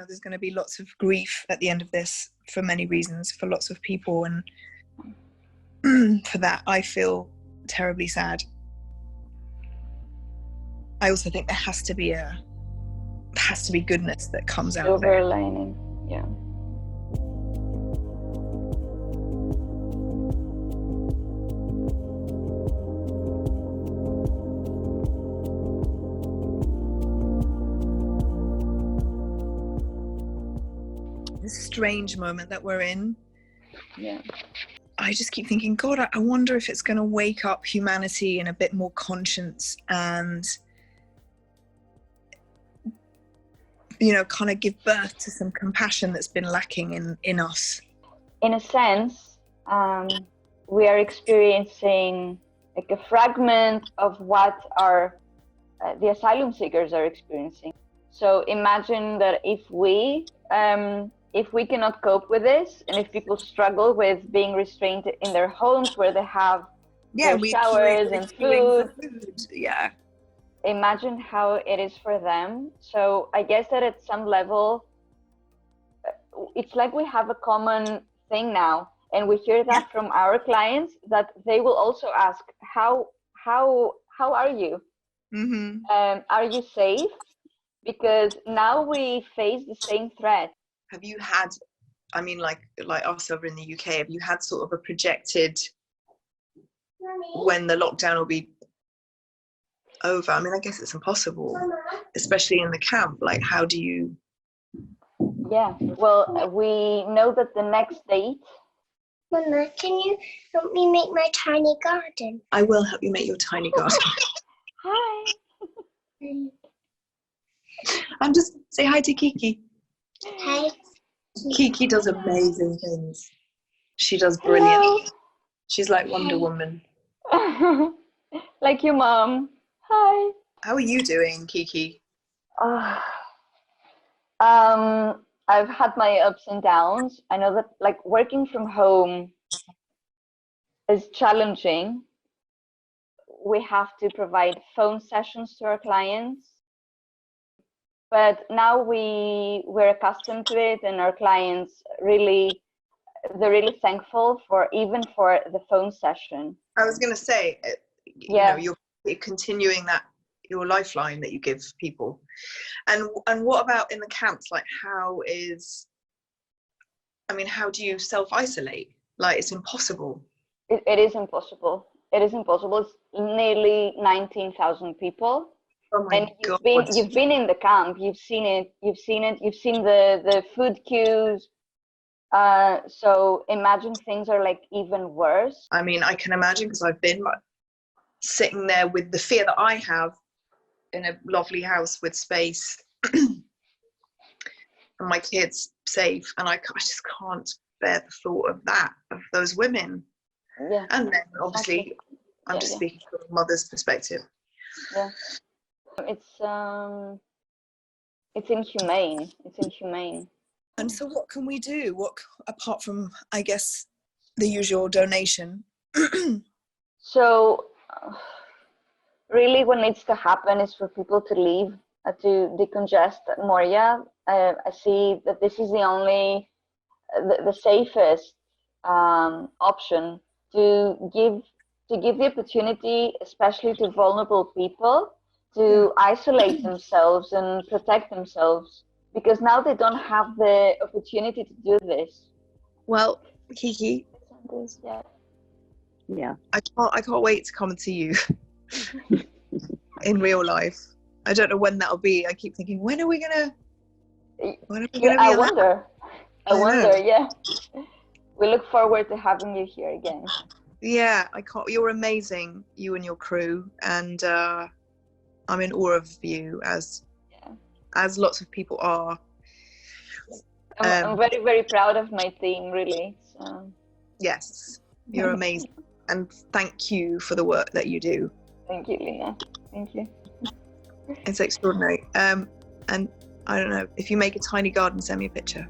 there's going to be lots of grief at the end of this for many reasons, for lots of people, and for that I feel terribly sad. I also think there has to be goodness that comes out of it. Silver lining, yeah. This strange moment that we're in. Yeah. I just keep thinking, God, I wonder if it's going to wake up humanity in a bit more conscience and, kind of give birth to some compassion that's been lacking in us. In a sense, we are experiencing like a fragment of what the asylum seekers are experiencing. So imagine that if we cannot cope with this, and if people struggle with being restrained in their homes where they have their showers and food, yeah. Imagine how it is for them. So I guess that at some level, it's like we have a common thing now, and we hear that from our clients, that they will also ask, how are you? Mm-hmm. Are you safe? Because now we face the same threat. Have you had, like us over in the UK, have you had sort of a projected when the lockdown will be over? I guess it's impossible, especially in the camp. Like, how do you? Yeah, well, we know that the next date. Mama, can you help me make my tiny garden? I will help you make your tiny garden. Hi. And just say hi to Kiki. Hi. Kiki does amazing things. She does brilliant. Hello. She's like Wonder Woman. Like your mom. Hi. How are you doing, Kiki? I've had my ups and downs. I know that like working from home is challenging. We have to provide phone sessions to our clients. But now we're accustomed to it, and our clients they're really thankful for the phone session. I was going to say, you're continuing your lifeline that you give people. And what about in the camps? Like, how do you self-isolate? Like, it's impossible. It is impossible. It is impossible. It's nearly 19,000 people. Oh my God. You've been in the camp. You've seen it. You've seen the food queues. So imagine things are like even worse. I can imagine, because I've been sitting there with the fear that I have in a lovely house with space and my kids safe, and I just can't bear the thought of those women. Yeah. And then obviously I'm just speaking from a mother's perspective. Yeah. It's inhumane. It's inhumane. And so what can we do? What, apart from, I guess, the usual donation? So really what needs to happen is for people to leave, to decongest Moria. I see that this is the safest option to give the opportunity, especially to vulnerable people, to isolate themselves and protect themselves, because now they don't have the opportunity to do this. Well, Kiki, yeah, I can't wait to come and see you in real life. I don't know when that'll be. I keep thinking, when are we gonna be? I wonder. Yeah, we look forward to having you here again. Yeah, I can't. You're amazing, you and your crew, and I'm in awe of you, as lots of people are. I'm very, very proud of my team, really. So. Yes, you're amazing, and thank you for the work that you do. Thank you, Lena. Thank you. It's extraordinary. And I don't know, if you make a tiny garden, send me a picture.